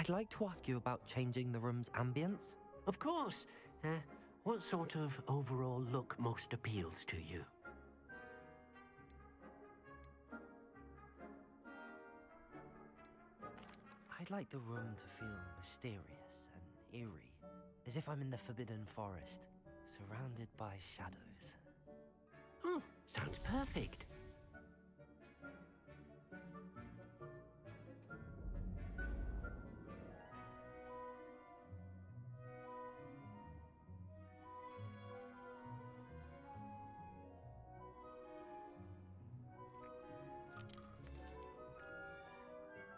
I'd like to ask you about changing the room's ambience. Of course. What sort of overall look most appeals to you? I'd like the room to feel mysterious and eerie, as if I'm in the Forbidden Forest, surrounded by shadows. Oh, sounds perfect.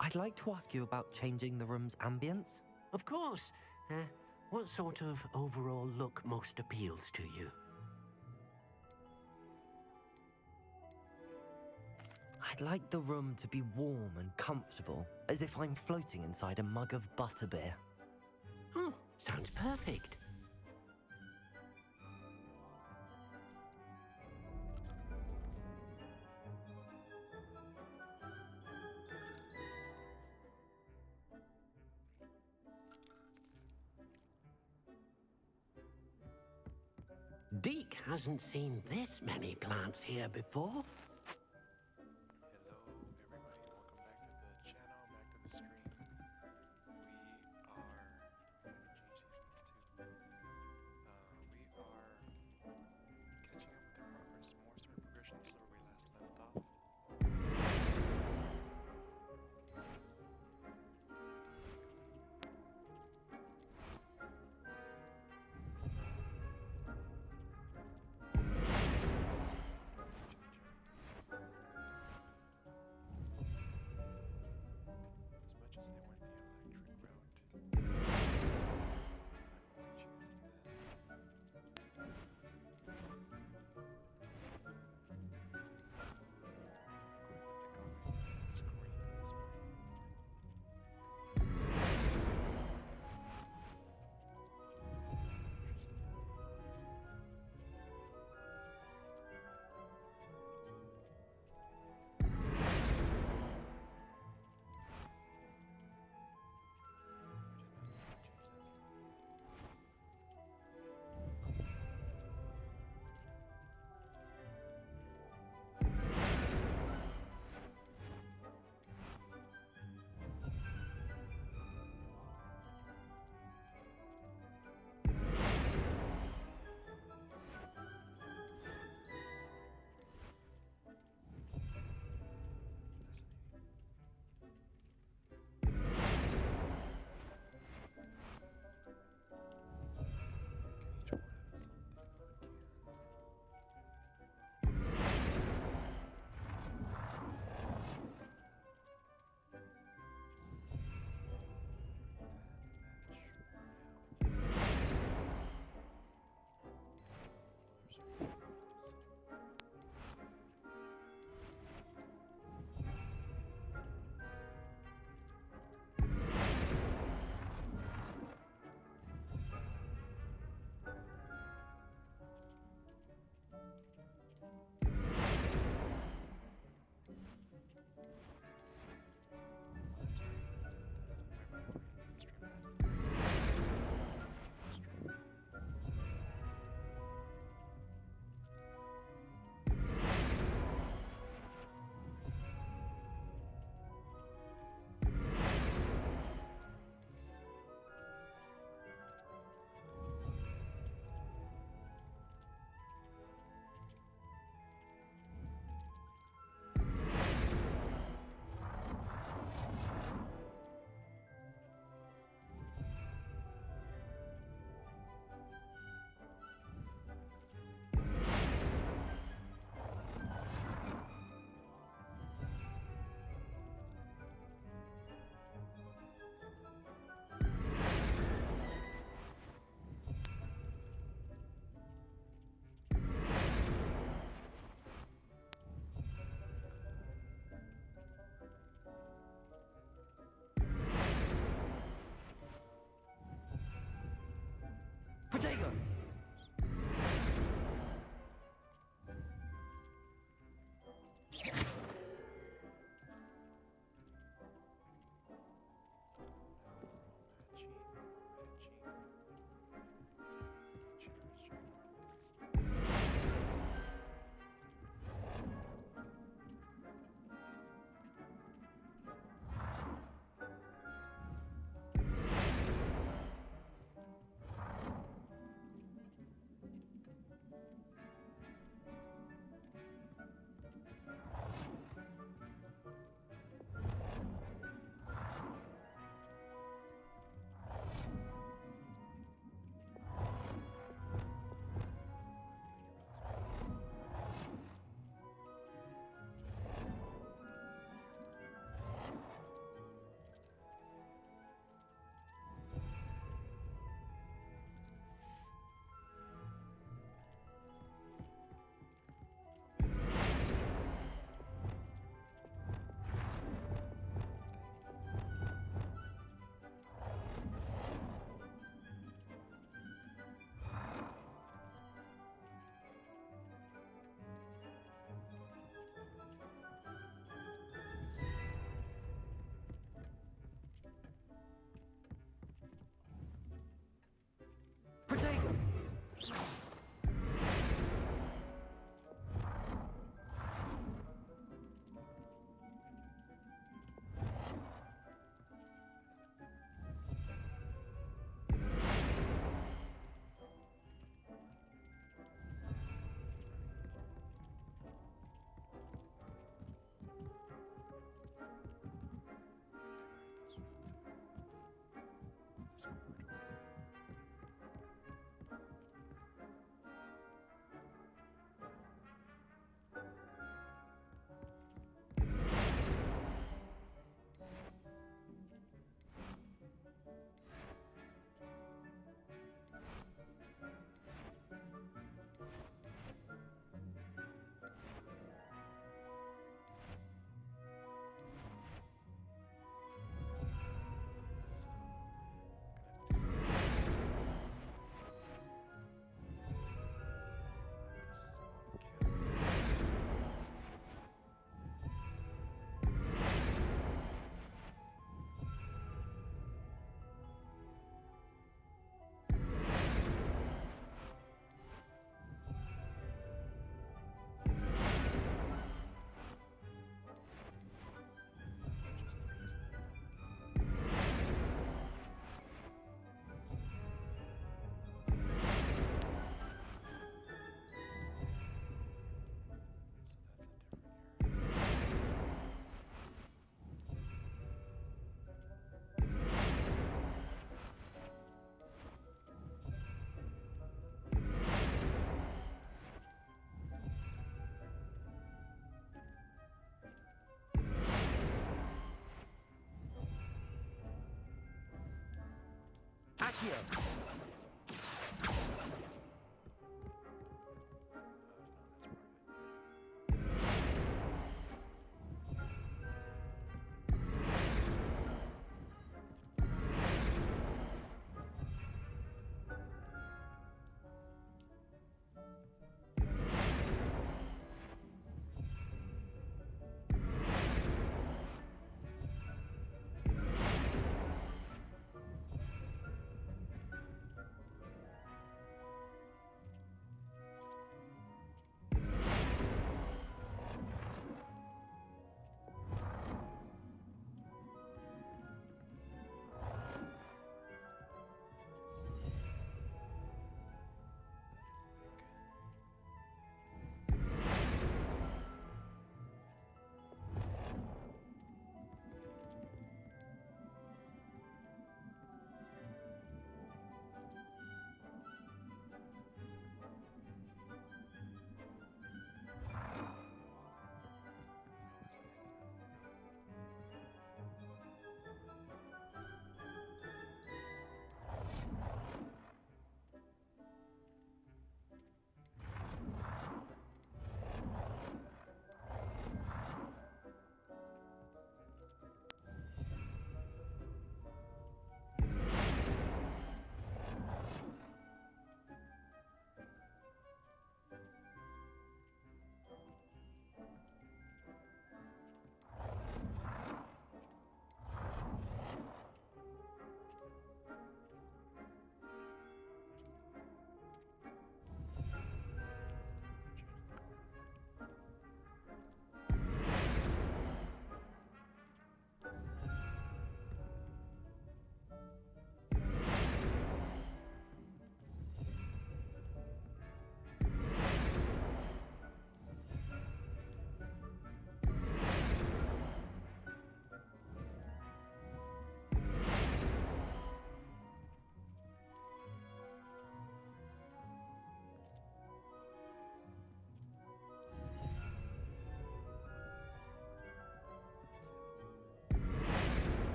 I'd like to ask you about changing the room's ambience. Of course. What sort of overall look most appeals to you? I'd like the room to be warm and comfortable, as if I'm floating inside a mug of butterbeer. Oh, sounds perfect. Deke hasn't seen this many plants here before. Hello everybody, welcome back to the channel, back to the stream. We are, I'm gonna change these lights too. We are catching up with our progress, more story progression. This is where we last left off. Accio! No, that's part of it.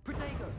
Protego!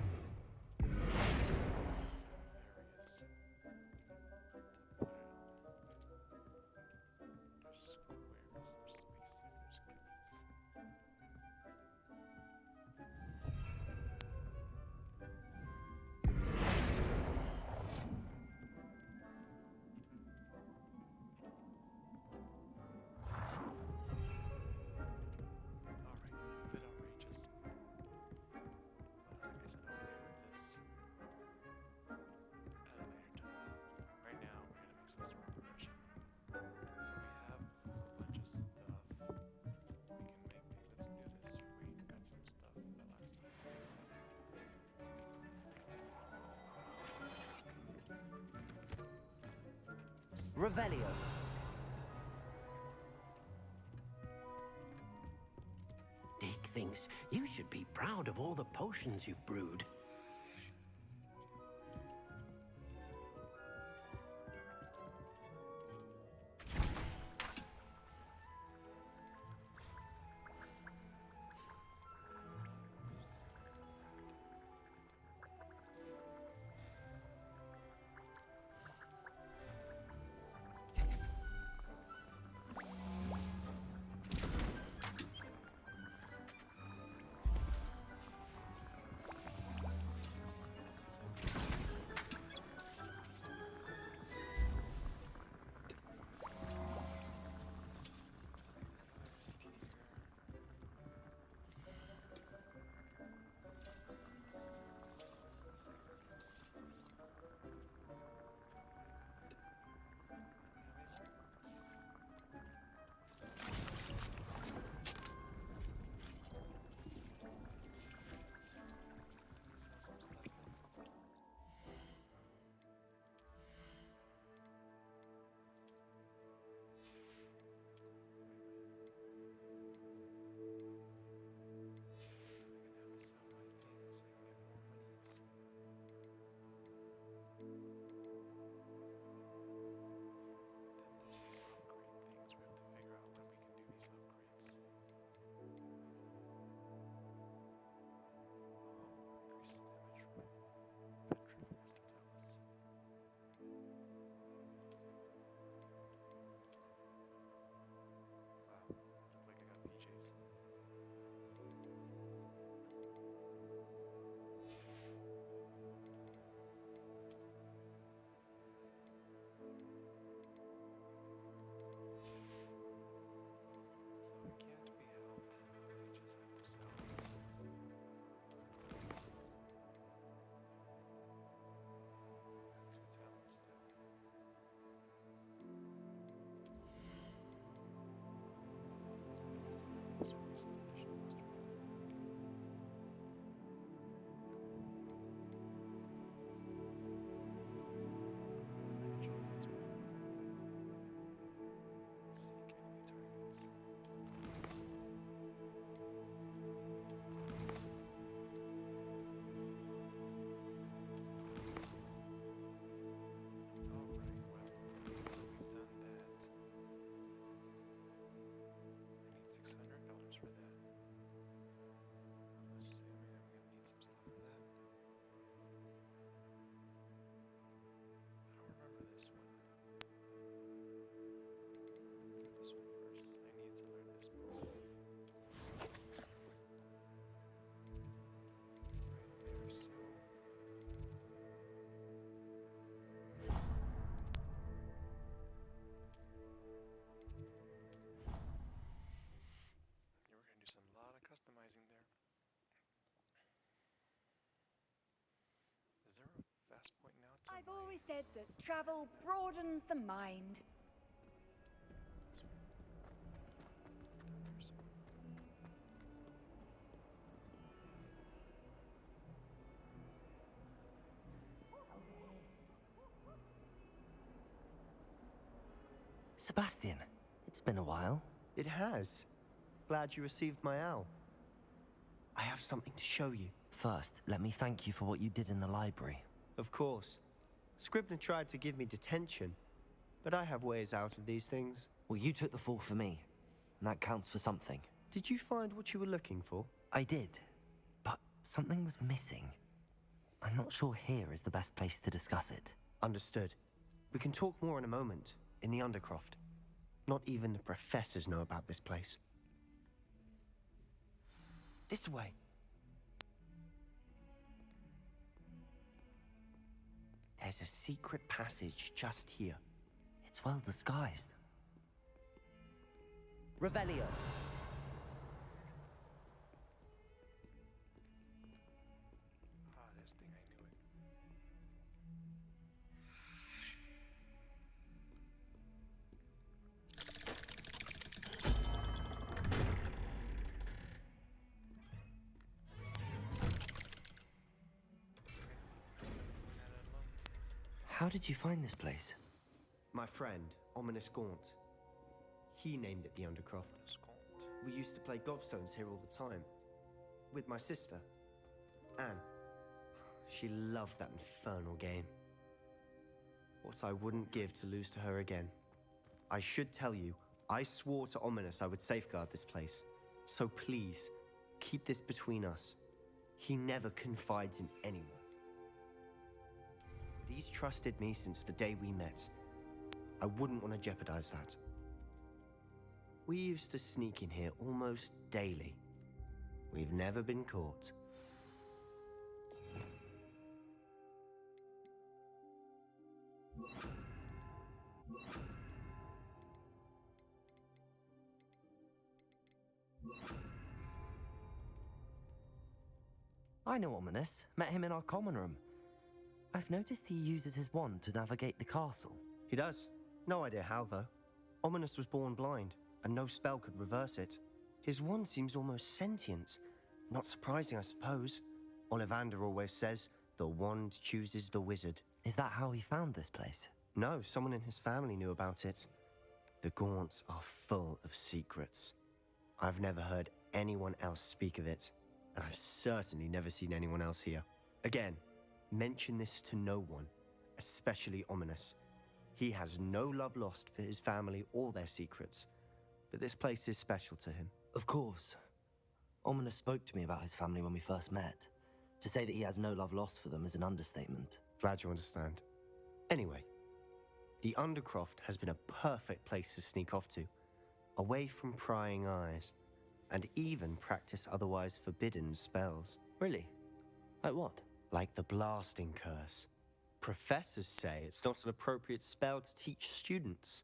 Revelio. Dick thinks you should be proud of all the potions you've brewed. I've always said that travel broadens the mind. Sebastian, it's been a while. It has. Glad you received my owl. I have something to show you. First, let me thank you for what you did in the library. Of course. Scribner tried to give me detention, but I have ways out of these things. Well, you took the fall for me, and that counts for something. Did you find what you were looking for? I did, but something was missing. I'm not sure here is the best place to discuss it. Understood. We can talk more in a moment, in the Undercroft. Not even the professors know about this place. This way. There's a secret passage just here. It's well disguised. Revelio. Ah, this thing, I knew it. How did you find this place? My friend, Ominous Gaunt. He named it the Undercroft. We used to play gobstones here all the time. With my sister, Anne. She loved that infernal game. What I wouldn't give to lose to her again. I should tell you, I swore to Ominous I would safeguard this place. So please, keep this between us. He never confides in anyone. But he's trusted me since the day we met. I wouldn't want to jeopardize that. We used to sneak in here almost daily. We've never been caught. I know Ominous. Met him in our common room. I've noticed he uses his wand to navigate the castle. He does. No idea how, though. Ominous was born blind, and no spell could reverse it. His wand seems almost sentient. Not surprising, I suppose. Ollivander always says, the wand chooses the wizard. Is that how he found this place? No, someone in his family knew about it. The Gaunts are full of secrets. I've never heard anyone else speak of it, and I've certainly never seen anyone else here. Again, mention this to no one, especially Ominous. He has no love lost for his family or their secrets, but this place is special to him. Of course. Ominous spoke to me about his family when we first met. To say that he has no love lost for them is an understatement. Glad you understand. Anyway, the Undercroft has been a perfect place to sneak off to, away from prying eyes, and even practice otherwise forbidden spells. Really? Like what? Like the blasting curse. Professors say it's not an appropriate spell to teach students.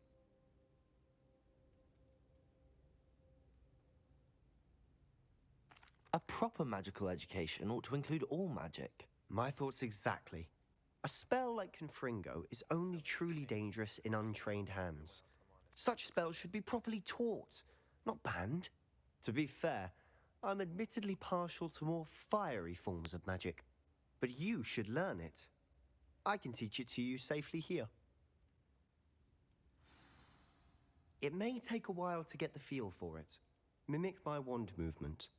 A proper magical education ought to include all magic. My thoughts exactly. A spell like Confringo is only truly dangerous in untrained hands. Such spells should be properly taught, not banned. To be fair, I'm admittedly partial to more fiery forms of magic. But you should learn it. I can teach it to you safely here. It may take a while to get the feel for it. Mimic my wand movement.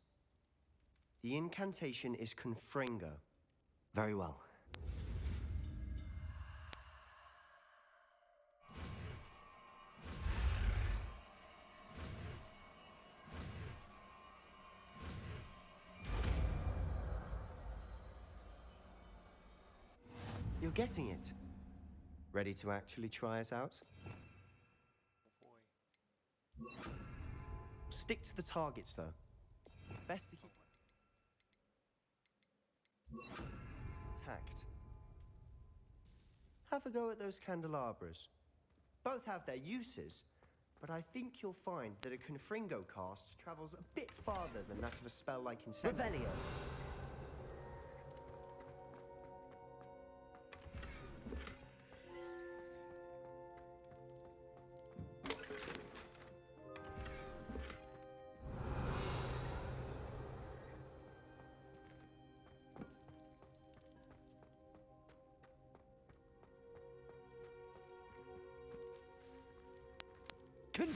The incantation is Confringo. Very well. You're getting it. Ready to actually try it out? Oh boy. Stick to the targets, though. Best to keep... Tact. Have a go at those candelabras. Both have their uses, but I think you'll find that a Confringo cast travels a bit farther than that of a spell like Incendio. Revelio.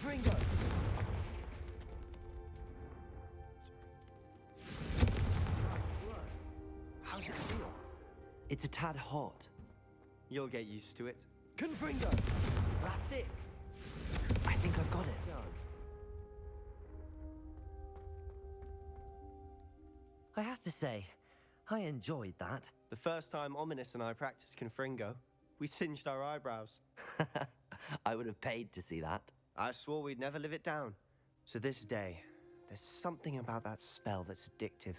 Confringo! How's it feel? It's a tad hot. You'll get used to it. Confringo! That's it. I think I've got it. Done. I have to say, I enjoyed that. The first time Ominous and I practiced Confringo, we singed our eyebrows. I would have paid to see that. I swore we'd never live it down. To this day, there's something about that spell that's addictive.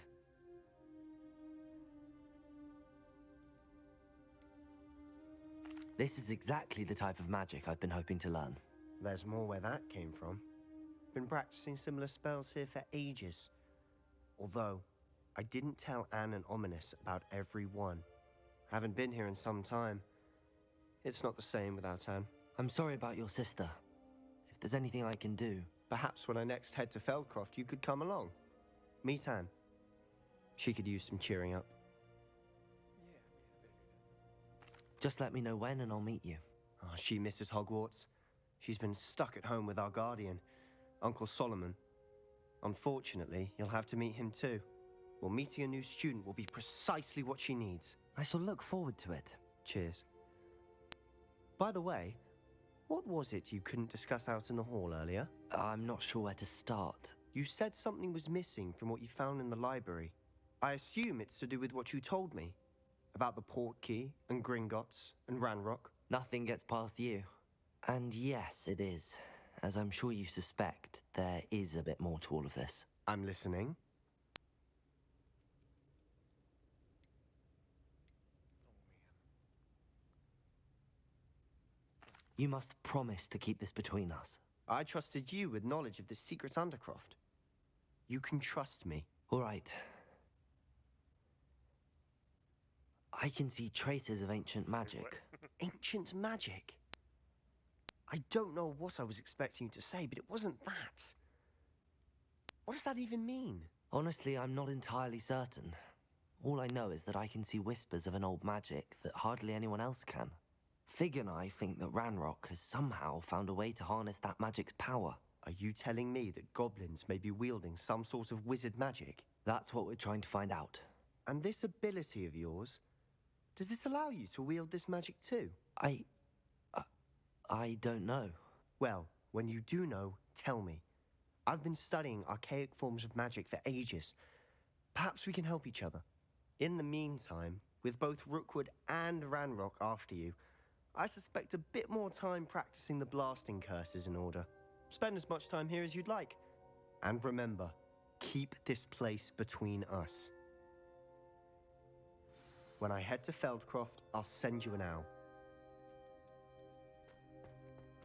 This is exactly the type of magic I've been hoping to learn. There's more where that came from. Been practicing similar spells here for ages. Although, I didn't tell Anne and Ominous about every one. Haven't been here in some time. It's not the same without Anne. I'm sorry about your sister. If there's anything I can do... Perhaps when I next head to Feldcroft, you could come along. Meet Anne. She could use some cheering up. Just let me know when and I'll meet you. Oh, she misses Hogwarts. She's been stuck at home with our guardian, Uncle Solomon. Unfortunately, you'll have to meet him too. Well, meeting a new student will be precisely what she needs. I shall look forward to it. Cheers. By the way, what was it you couldn't discuss out in the hall earlier? I'm not sure where to start. You said something was missing from what you found in the library. I assume it's to do with what you told me. About the Portkey, and Gringotts, and Ranrock. Nothing gets past you. And yes, it is. As I'm sure you suspect, there is a bit more to all of this. I'm listening. You must promise to keep this between us. I trusted you with knowledge of the secret Undercroft. You can trust me. All right. I can see traces of ancient magic. Ancient magic? I don't know what I was expecting to say, but it wasn't that. What does that even mean? Honestly, I'm not entirely certain. All I know is that I can see whispers of an old magic that hardly anyone else can. Fig and I think that Ranrock has somehow found a way to harness that magic's power. Are you telling me that goblins may be wielding some sort of wizard magic? That's what we're trying to find out. And this ability of yours, does it allow you to wield this magic too? I don't know. Well, when you do know, tell me. I've been studying archaic forms of magic for ages. Perhaps we can help each other. In the meantime, with both Rookwood and Ranrock after you, I suspect a bit more time practicing the blasting curse is in order. Spend as much time here as you'd like. And remember, keep this place between us. When I head to Feldcroft, I'll send you an owl.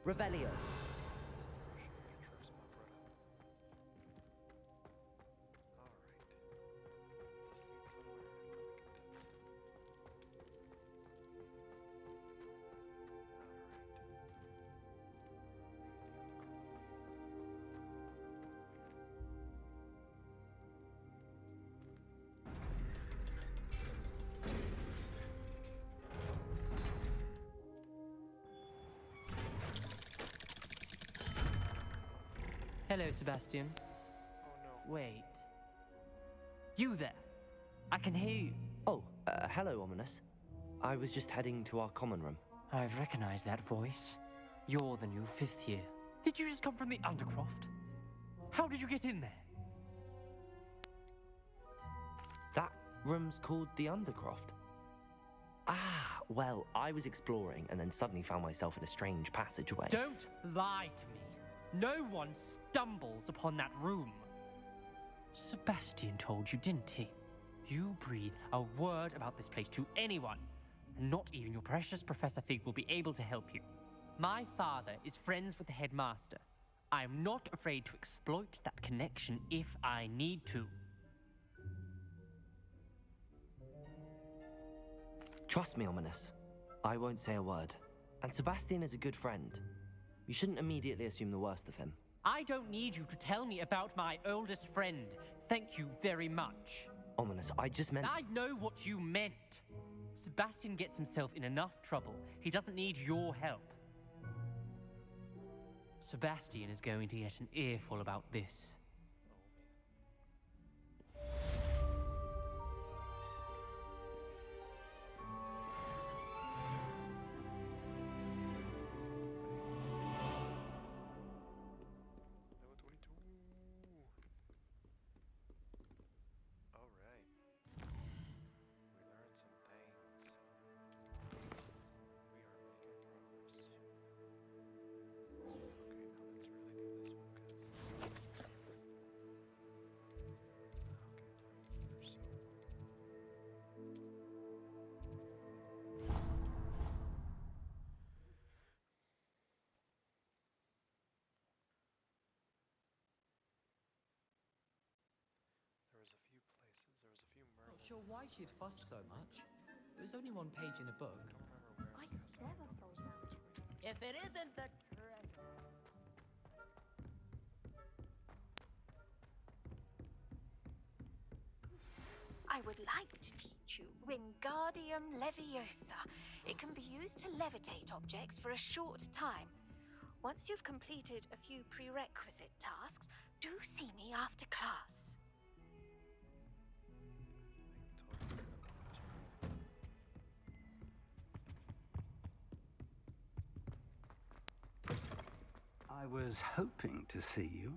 Revelio. Hello, Sebastian. Oh no. Wait. You there? I can hear you. Oh, hello, Ominous. I was just heading to our common room. I've recognized that voice. You're the new 5th year. Did you just come from the Undercroft? How did you get in there? That room's called the Undercroft. Ah, well, I was exploring and then suddenly found myself in a strange passageway. Don't lie to me. No one stumbles upon that room. Sebastian told you, didn't he? You breathe a word about this place to anyone, and not even your precious Professor Fig will be able to help you. My father is friends with the headmaster. I am not afraid to exploit that connection if I need to. Trust me, Ominous. I won't say a word. And Sebastian is a good friend. You shouldn't immediately assume the worst of him. I don't need you to tell me about my oldest friend. Thank you very much. Ominous, I just meant... I know what you meant. Sebastian gets himself in enough trouble. He doesn't need your help. Sebastian is going to get an earful about this. Level 22. Alright. We learned some things. We are making progress. Okay, now let's really do this one, there was a few places, there was a few Not mermaids. sure why she'd fuss so much. It was only one page in a book. I don't remember where in the castle. I know there was a place where you could If it isn't the treasure. I would like to teach you Wingardium Leviosa. It can be used to levitate objects for a short time. Once you've completed a few prerequisite tasks, do see me after class. totally remember this one. I was hoping to see you.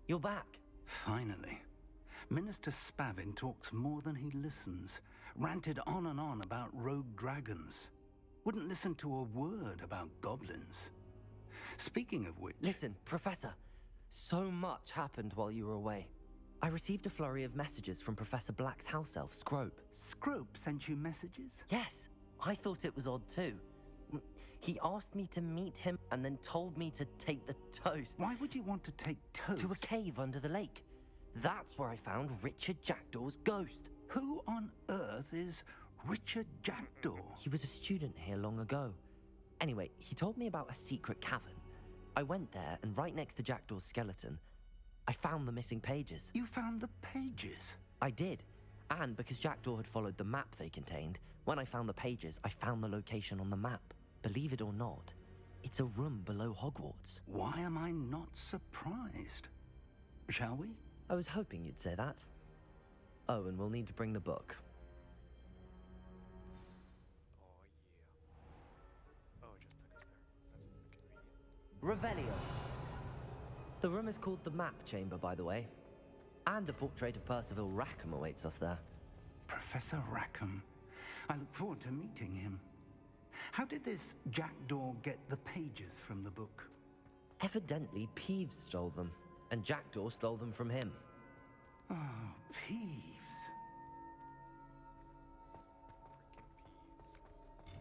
You're back. Finally. Minister Spavin talks more than he listens. Ranted on and on about rogue dragons. Wouldn't listen to a word about goblins. Speaking of which... Listen, Professor. So much happened while you were away. I received a flurry of messages from Professor Black's house elf, Scrope. Scrope sent you messages? Yes, I thought it was odd too. He asked me to meet him and then told me to take the toast. Why would you want to take toast? To a cave under the lake. That's where I found Richard Jackdaw's ghost. Who on earth is Richard Jackdaw? He was a student here long ago. Anyway, he told me about a secret cavern. I went there, and right next to Jackdaw's skeleton, I found the missing pages. You found the pages? I did. And because Jackdaw had followed the map they contained, when I found the pages, I found the location on the map. Believe it or not, it's a room below Hogwarts. Why am I not surprised? Shall we? I was hoping you'd say that. Oh, and we'll need to bring the book. Oh yeah. Oh, it just took us there. That's convenient. Revelio. The room is called the Map Chamber, by the way. And a portrait of Percival Rackham awaits us there. Professor Rackham. I look forward to meeting him. How did this Jackdaw get the pages from the book? Evidently, Peeves stole them, and Jackdaw stole them from him. Oh, Peeves. Freaking peas.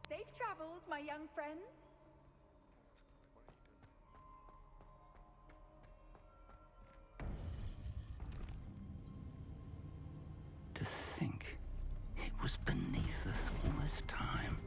Safe travels, my young friends. What are you doing? To think it was beneath us all this time.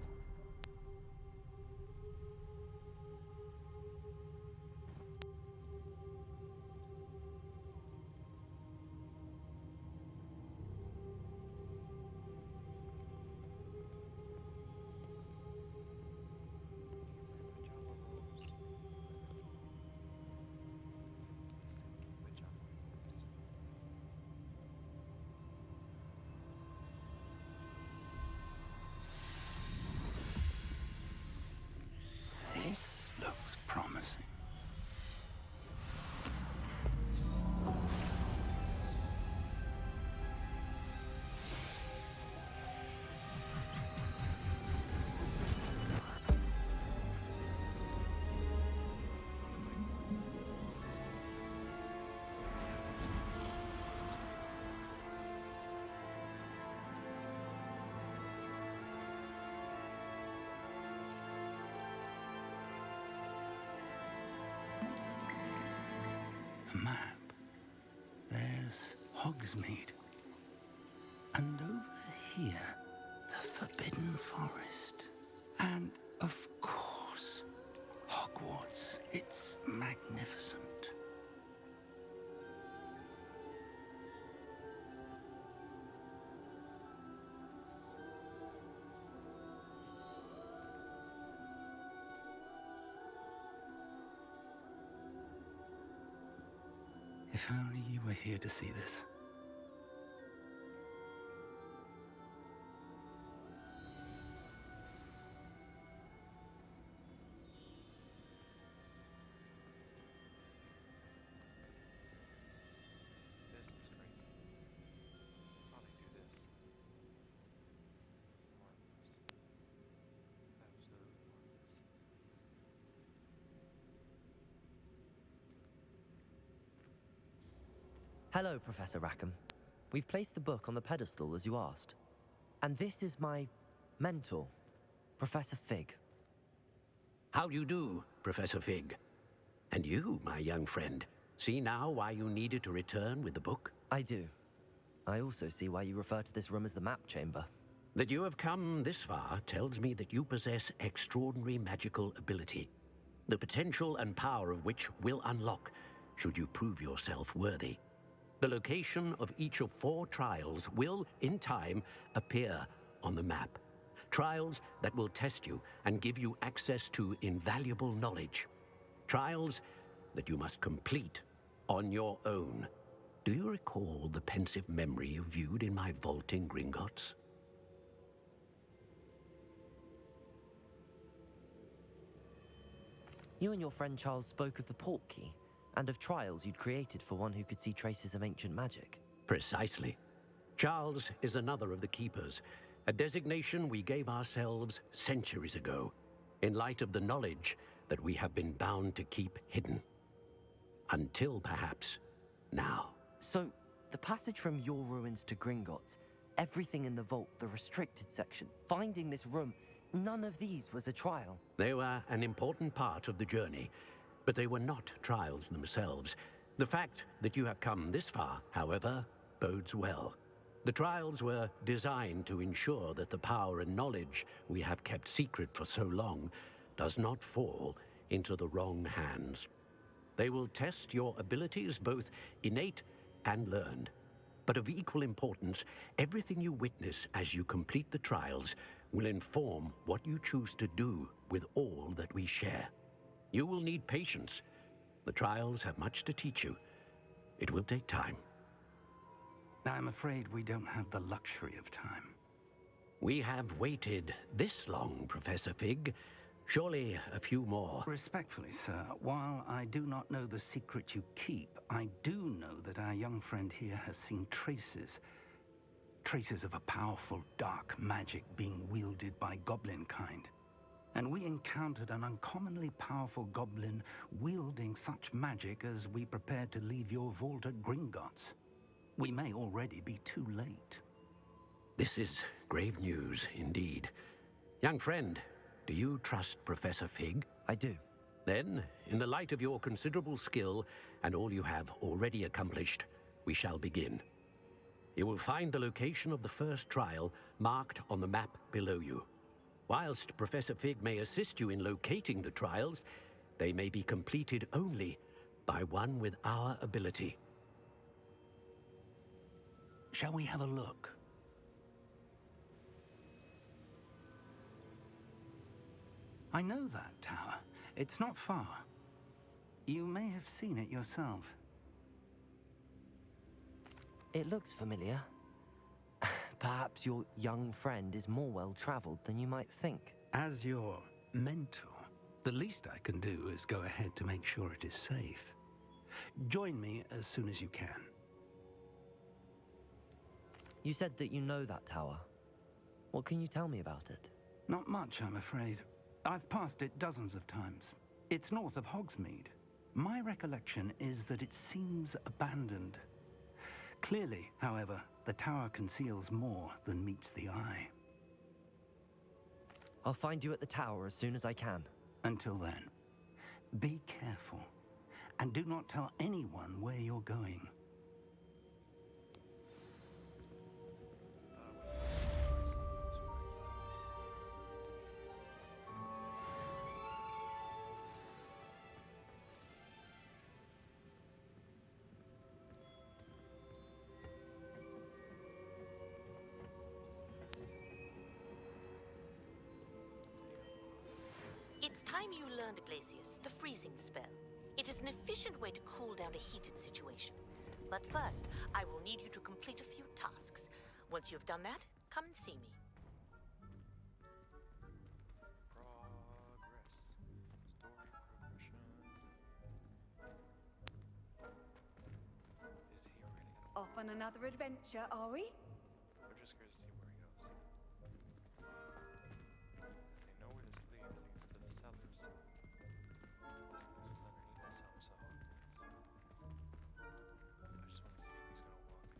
This looks promising. A map. There's Hogsmeade. And over here, the Forbidden Forest. And, of course, Hogwarts. It's magnificent. If only you were here to see this. This is crazy. How they do this? Marvelous. Absolutely marvelous. Hello, Professor Rackham. We've placed the book on the pedestal as you asked. And this is my mentor, Professor Fig. How do you do, Professor Fig? And you, my young friend, see now why you needed to return with the book? I do. I also see why you refer to this room as the map chamber. That you have come this far tells me that you possess extraordinary magical ability, the potential and power of which will unlock should you prove yourself worthy. The location of each of 4 trials will, in time, appear on the map. Trials that will test you and give you access to invaluable knowledge. Trials that you must complete on your own. Do you recall the pensive memory you viewed in my vault in Gringotts? You and your friend Charles spoke of the port key, and of trials you'd created for one who could see traces of ancient magic. Precisely. Charles is another of the Keepers, a designation we gave ourselves centuries ago, in light of the knowledge that we have been bound to keep hidden. Until perhaps now. So, the passage from your ruins to Gringotts, everything in the vault, the restricted section, finding this room, none of these was a trial. They were an important part of the journey, but they were not trials themselves. The fact that you have come this far, however, bodes well. The trials were designed to ensure that the power and knowledge we have kept secret for so long does not fall into the wrong hands. They will test your abilities, both innate and learned. But of equal importance, everything you witness as you complete the trials will inform what you choose to do with all that we share. You will need patience. The trials have much to teach you. It will take time. I'm afraid we don't have the luxury of time. We have waited this long, Professor Fig. Surely a few more. Respectfully, sir, while I do not know the secret you keep, I do know that our young friend here has seen traces of a powerful dark magic being wielded by goblin kind. And we encountered an uncommonly powerful goblin wielding such magic as we prepared to leave your vault at Gringotts. We may already be too late. This is grave news indeed. Young friend, do you trust Professor Fig? I do. Then, in the light of your considerable skill and all you have already accomplished, we shall begin. You will find the location of the first trial marked on the map below you. Whilst Professor Fig may assist you in locating the trials, they may be completed only by one with our ability. Shall we have a look? I know that tower. It's not far. You may have seen it yourself. It looks familiar. Perhaps your young friend is more well-traveled than you might think. As your mentor, the least I can do is go ahead to make sure it is safe. Join me as soon as you can. You said that you know that tower. What can you tell me about it? Not much, I'm afraid. I've passed it dozens of times. It's north of Hogsmeade. My recollection is that it seems abandoned. Clearly, however, the tower conceals more than meets the eye. I'll find you at the tower as soon as I can. Until then, be careful, and do not tell anyone where you're going. It's time you learned, Glacius, the freezing spell. It is an efficient way to cool down a heated situation. But first, I will need you to complete a few tasks. Once you've done that, come and see me. Progress. Story progression. Is he really gonna... Off on another adventure, are we? I'm just curious to see where he goes. As I know where this leads to the cellars. This place was underneath this house of Hogwarts. I just want to see if he's gonna walk.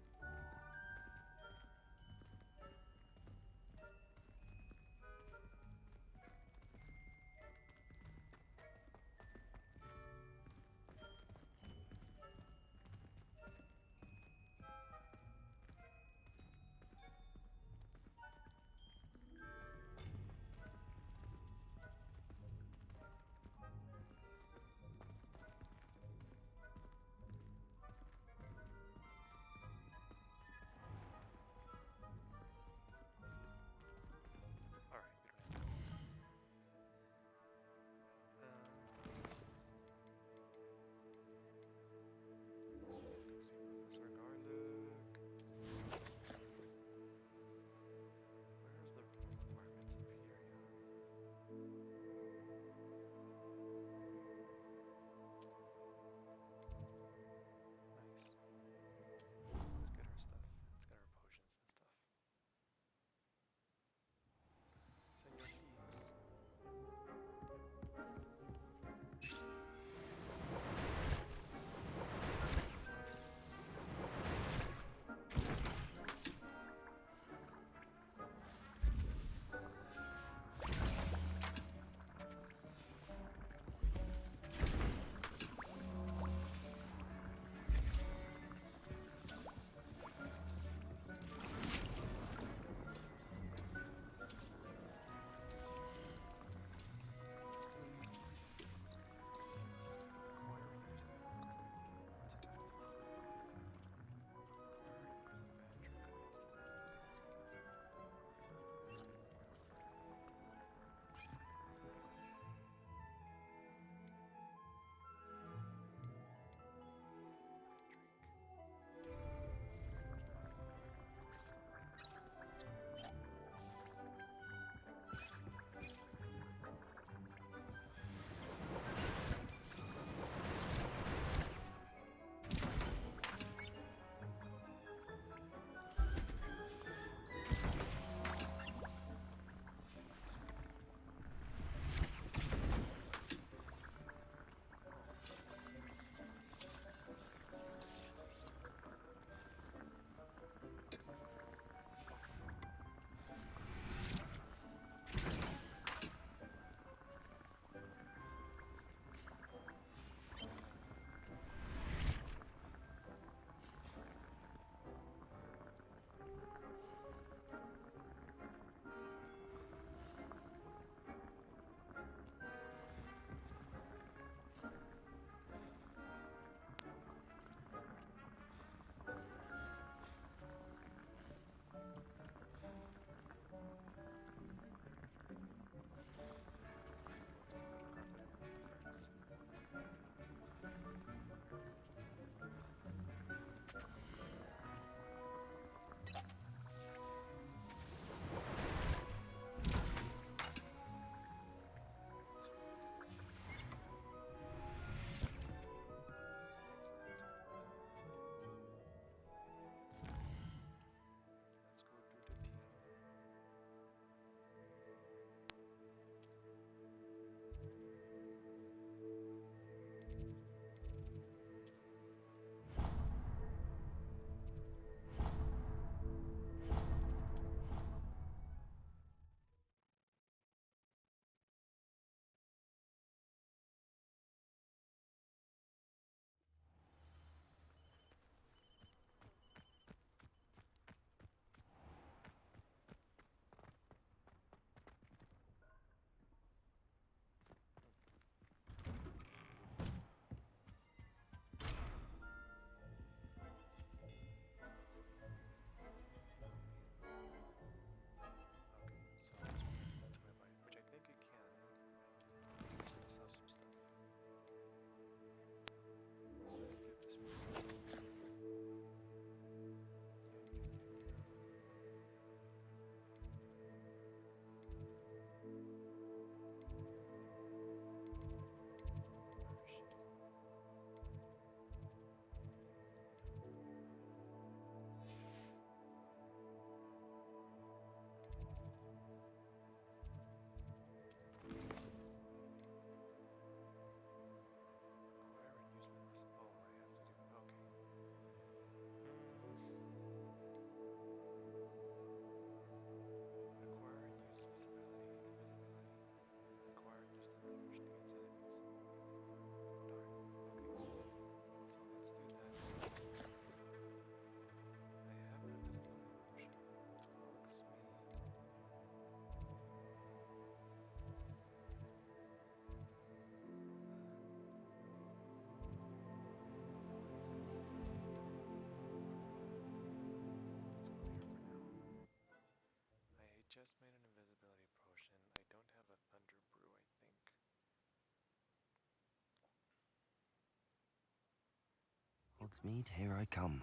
Hogsmeade, here I come.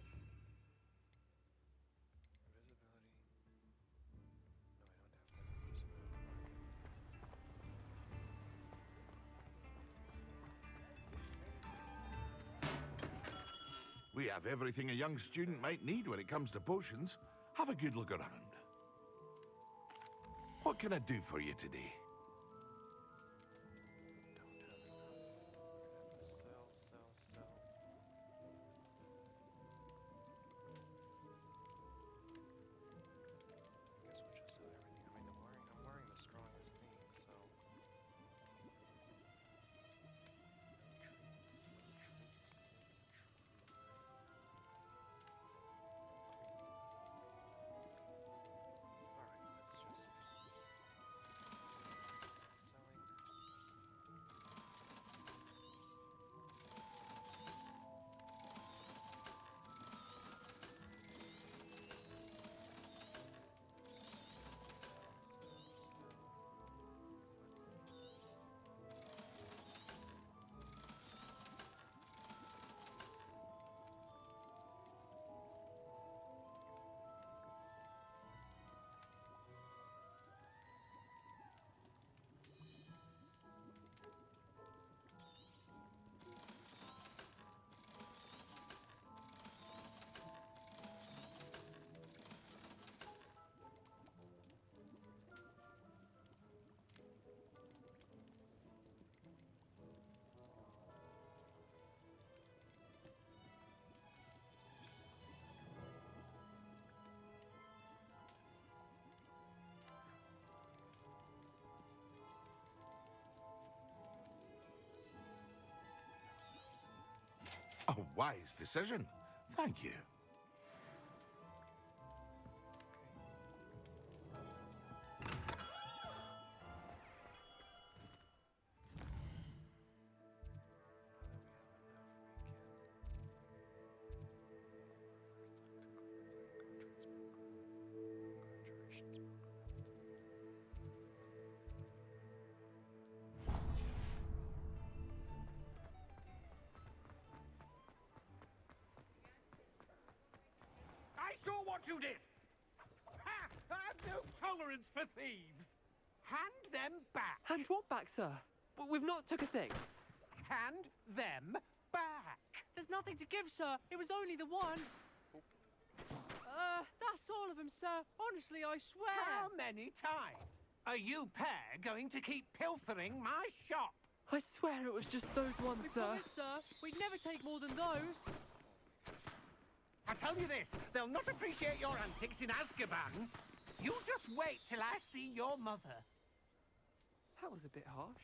Invisibility. No, I don't have that invisibility. We have everything a young student might need when it comes to potions. Have a good look around. What can I do for you today? Don't have enough. We're gonna have to sell. I guess we'll just sell everything. I mean, I'm wearing the strongest thing, so. Treats. Alright, let's just selling. A wise decision. Thank you. I saw what you did! Ha! I have no tolerance for thieves! Hand them back! Hand what back, sir? We've not took a thing. Hand them back! There's nothing to give, sir. It was only the one. That's all of them, sir. Honestly, I swear. How many times are you pair going to keep pilfering my shop? I swear it was just those ones, We sir. promise, sir. We'd never take more than those. I tell you this, they'll not appreciate your antics in Azkaban. You just wait till I see your mother. That was a bit harsh.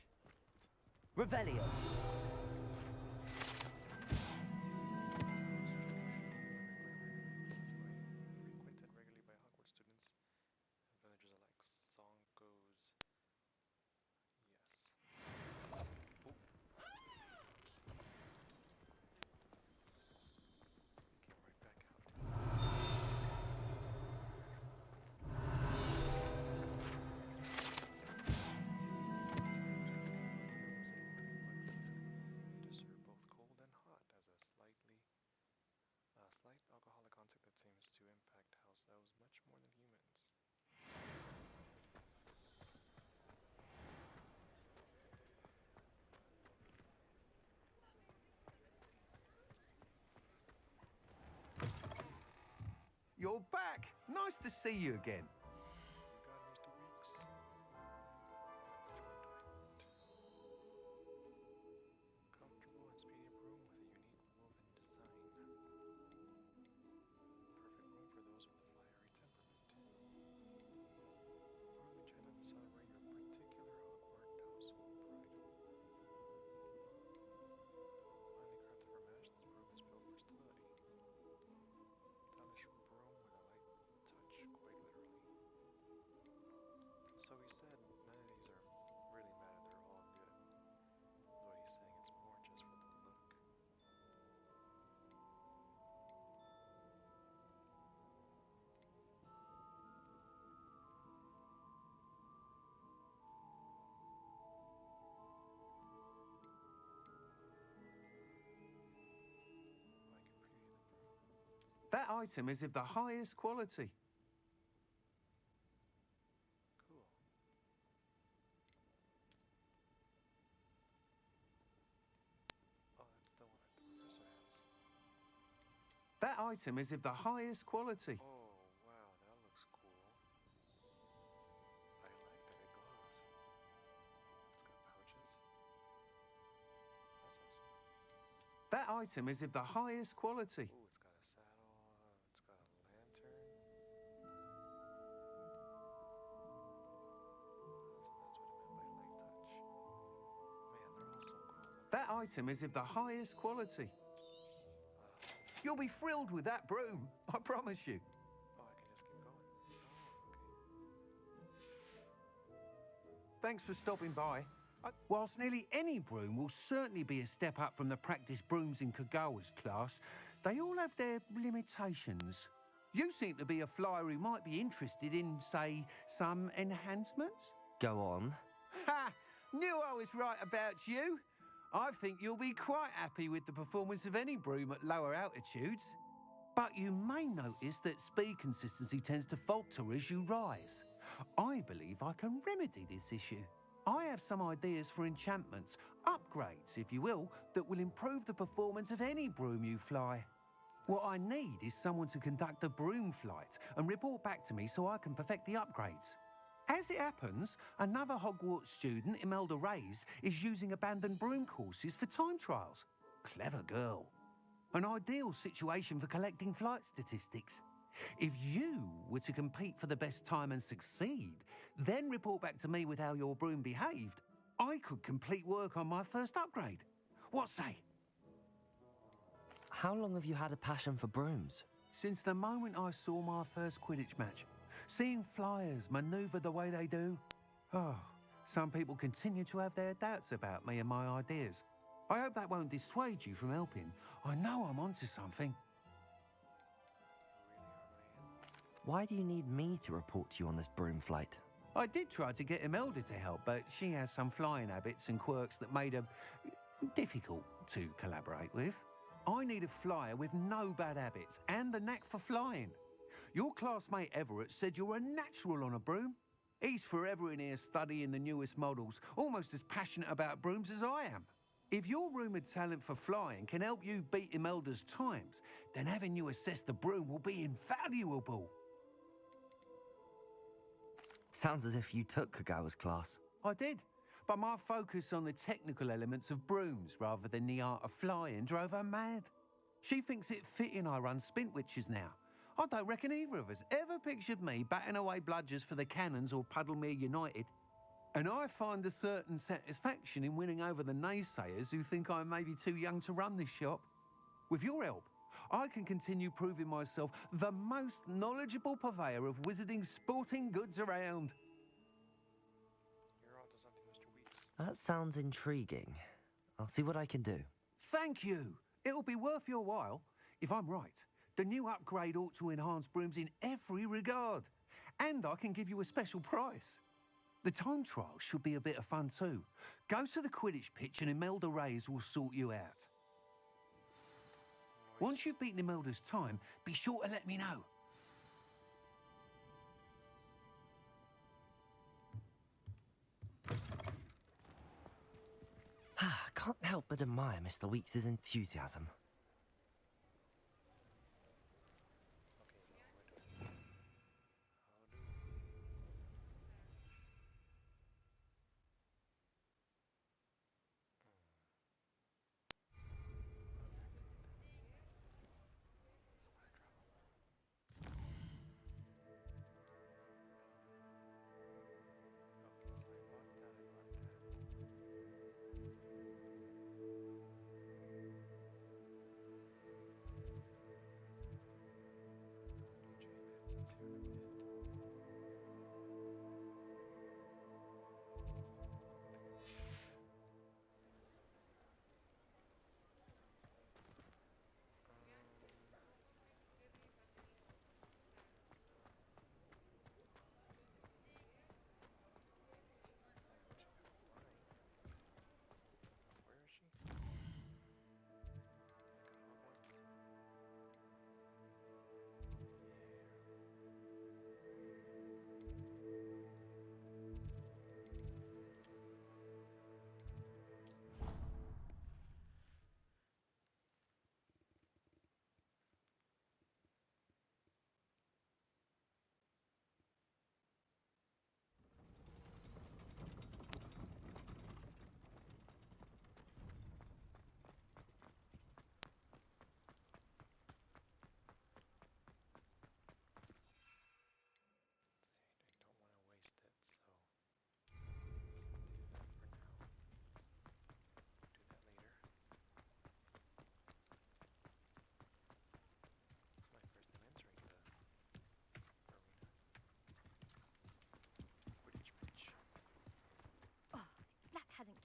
Revelio. Frequented regularly by Hogwarts students. Villagers alike. Song goes. Yes. Oh. Came right back out. It is served both cold and hot as a slight alcoholic content that seems to impact house elves much more than humans. You're back! Nice to see you again. Oh my god, Mr. Weeks. Which one do I want? Comfortable and speedy broom with a unique woven design. Perfect room for those with a fiery temperament. Broom enchanted to celebrate your particular Hogwarts household pride. Finely crafted for match, this broom is built for stability. Stylish broom with a light touch, quite literally. That item is of the highest quality. Cool. Oh, that's the one the professor has. That item is of the highest quality. Oh, wow, that looks cool. I like that it glows. It's got pouches. That's awesome. That item is of the highest quality. Ooh, it's got a saddle. It's got a lantern. That's what it meant by light touch. Man, they're all so cool. That item is of the highest quality. You'll be thrilled with that broom, I promise you. Oh, I can just keep going. Oh, okay. Thanks for stopping by. Whilst nearly any broom will certainly be a step up from the practice brooms in Kagawa's class, they all have their limitations. You seem to be a flyer who might be interested in, say, some enhancements? Go on. Ha! Knew I was right about you. I think you'll be quite happy with the performance of any broom at lower altitudes. But you may notice that speed consistency tends to falter as you rise. I believe I can remedy this issue. I have some ideas for enchantments, upgrades, if you will, that will improve the performance of any broom you fly. What I need is someone to conduct a broom flight and report back to me so I can perfect the upgrades. As it happens, another Hogwarts student, Imelda Reyes, is using abandoned broom courses for time trials. Clever girl. An ideal situation for collecting flight statistics. If you were to compete for the best time and succeed, then report back to me with how your broom behaved, I could complete work on my first upgrade. What say? How long have you had a passion for brooms? Since the moment I saw my first Quidditch match. Seeing flyers manoeuvre the way they do. Oh, some people continue to have their doubts about me and my ideas. I hope that won't dissuade you from helping. I know I'm onto something. Why do you need me to report to you on this broom flight? I did try to get Imelda to help, but she has some flying habits and quirks that made her difficult to collaborate with. I need a flyer with no bad habits and the knack for flying. Your classmate Everett said you're a natural on a broom. He's forever in here studying the newest models, almost as passionate about brooms as I am. If your rumoured talent for flying can help you beat Imelda's times, then having you assess the broom will be invaluable. Sounds as if you took Kagawa's class. I did, but my focus on the technical elements of brooms rather than the art of flying drove her mad. She thinks it fitting I run Spintwitches now. I don't reckon either of us ever pictured me batting away bludgers for the Cannons or Puddlemere United. And I find a certain satisfaction in winning over the naysayers who think I may be too young to run this shop. With your help, I can continue proving myself the most knowledgeable purveyor of wizarding sporting goods around. You're onto something, Mr. Weeks. That sounds intriguing. I'll see what I can do. Thank you. It'll be worth your while. If I'm right, the new upgrade ought to enhance brooms in every regard. And I can give you a special price. The time trial should be a bit of fun too. Go to the Quidditch pitch and Imelda Reyes will sort you out. Once you've beaten Imelda's time, be sure to let me know. Can't help but admire Mr. Weeks' enthusiasm.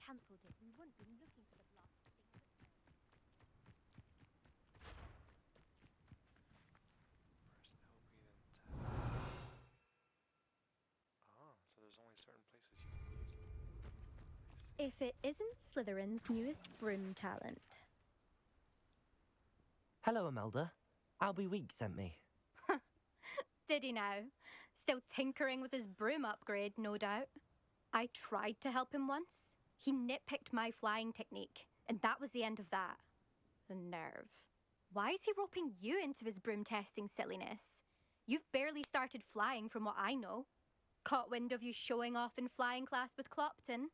cancelled it, we wouldn't be looking for the block. Press LB then tab. Ah, so there's only certain places you can use them. If it isn't Slytherin's newest broom talent. Hello, Imelda. Albie Week sent me. Did he now? Still tinkering with his broom upgrade, no doubt. I tried to help him once. He nitpicked my flying technique, and that was the end of that. The nerve. Why is he roping you into his broom testing silliness? You've barely started flying from what I know. Caught wind of you showing off in flying class with Clopton.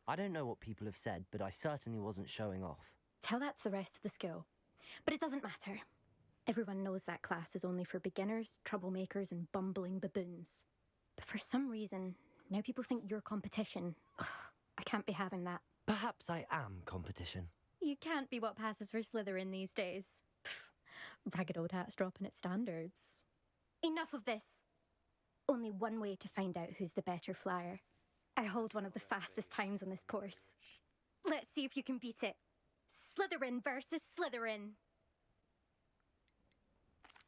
I don't know what people have said, but I certainly wasn't showing off. Tell that to the rest of the school. But it doesn't matter. Everyone knows that class is only for beginners, troublemakers, and bumbling baboons. But for some reason, now people think you're competition. I can't be having that. Perhaps I am competition. You can't be what passes for Slytherin these days. Ragged old hat's dropping its standards. Enough of this. Only one way to find out who's the better flyer. I hold one of the fastest times on this course. Let's see if you can beat it. Slytherin versus Slytherin.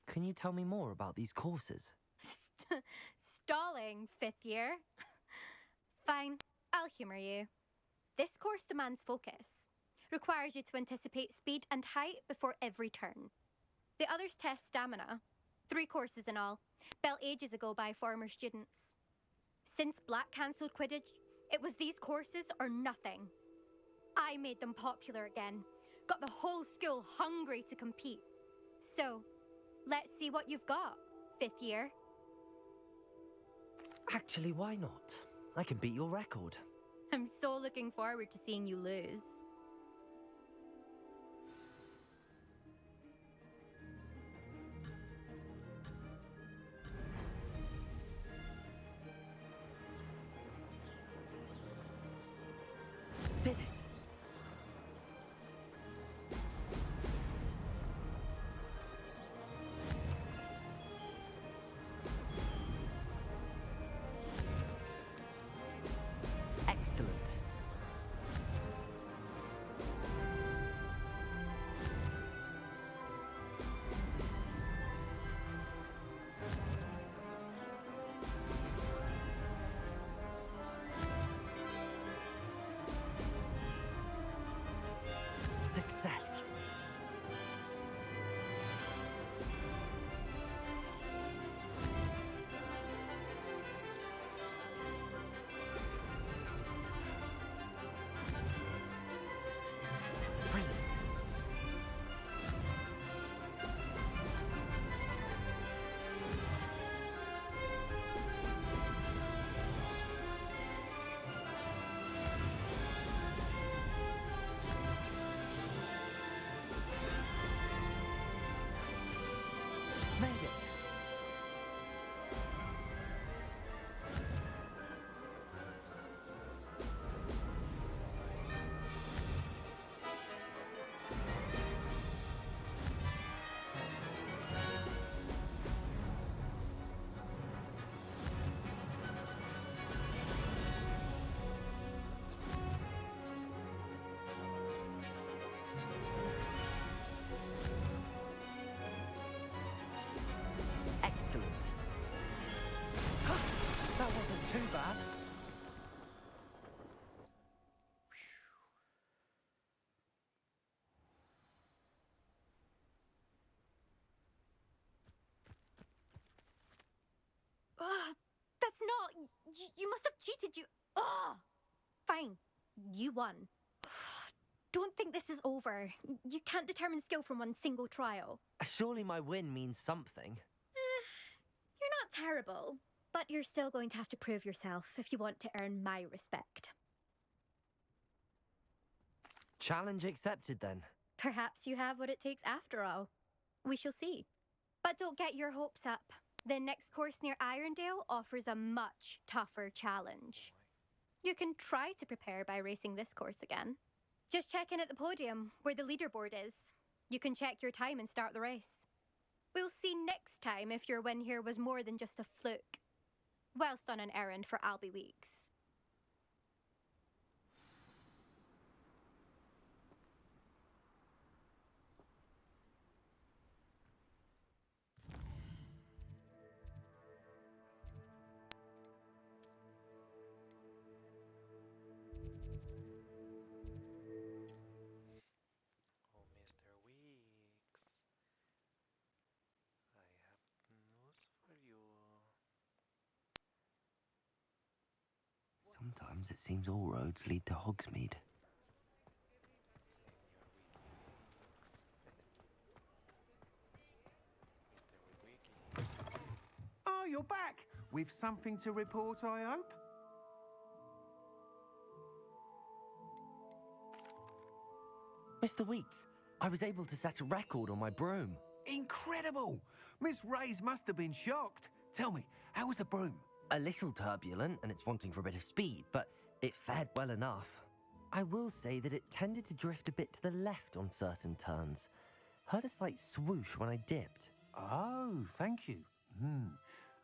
Can you tell me more about these courses? Stalling, 5th year. Fine, I'll humour you. This course demands focus. Requires you to anticipate speed and height before every turn. The others test stamina. 3 courses in all, built ages ago by former students. Since Black cancelled Quidditch, it was these courses or nothing. I made them popular again. Got the whole school hungry to compete. So, let's see what you've got, 5th year. Actually, why not? I can beat your record. I'm so looking forward to seeing you lose. Did it! Excellent. Success. Brilliant. Made it. Excellent. That wasn't too bad. That's not... You must have cheated, you... Fine. You won. Don't think this is over. You can't determine skill from one single trial. Surely my win means something. You're not terrible, but you're still going to have to prove yourself if you want to earn my respect. Challenge accepted then. Perhaps you have what it takes after all. We shall see. But don't get your hopes up. The next course near Irondale offers a much tougher challenge. You can try to prepare by racing this course again. Just check in at the podium, where the leaderboard is. You can check your time and start the race. We'll see next time if your win here was more than just a fluke. Whilst on an errand for Albie Weeks. Sometimes it seems all roads lead to Hogsmeade. Oh, you're back! With something to report, I hope? Mr. Weeks, I was able to set a record on my broom. Incredible! Miss Reyes must have been shocked. Tell me, how was the broom? A little turbulent, and it's wanting for a bit of speed, but it fared well enough. I will say that it tended to drift a bit to the left on certain turns. Heard a slight swoosh when I dipped. Oh, thank you.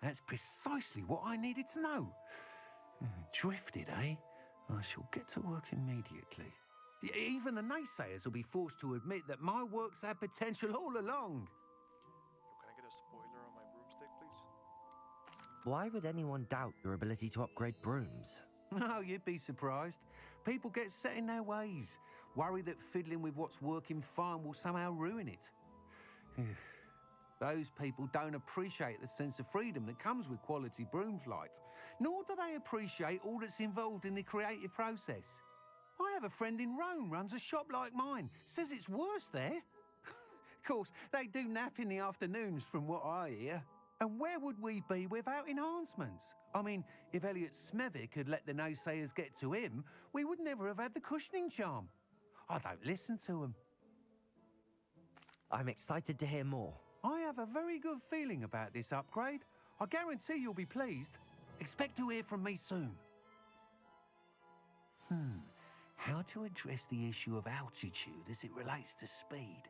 That's precisely what I needed to know. Drifted, eh? I shall get to work immediately. Even the naysayers will be forced to admit that my work's had potential all along. Can I get a spoiler on my broomstick, please? Why would anyone doubt your ability to upgrade brooms? No, you'd be surprised. People get set in their ways, worry that fiddling with what's working fine will somehow ruin it. Those people don't appreciate the sense of freedom that comes with quality broom flight, nor do they appreciate all that's involved in the creative process. I have a friend in Rome runs a shop like mine, says it's worse there. Of course, they do nap in the afternoons from what I hear. And where would we be without enhancements? I mean, if Elliot Smethwick had let the naysayers get to him, we would never have had the cushioning charm. I don't listen to them. I'm excited to hear more. I have a very good feeling about this upgrade. I guarantee you'll be pleased. Expect to hear from me soon. How to address the issue of altitude as it relates to speed?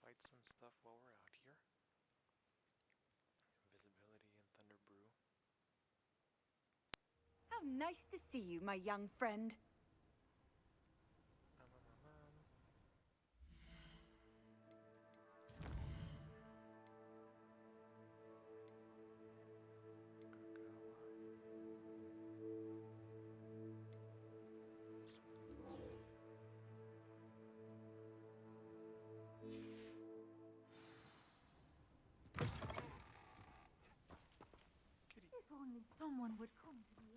Fight some stuff while we're out here. Invisibility and Thunder Brew. How nice to see you, my young friend. If only someone would come to the end.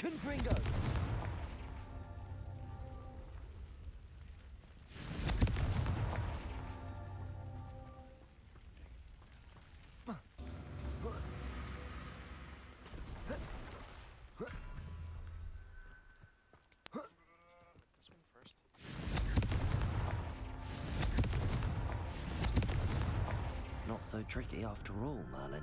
Confringo! so tricky after all, Merlin.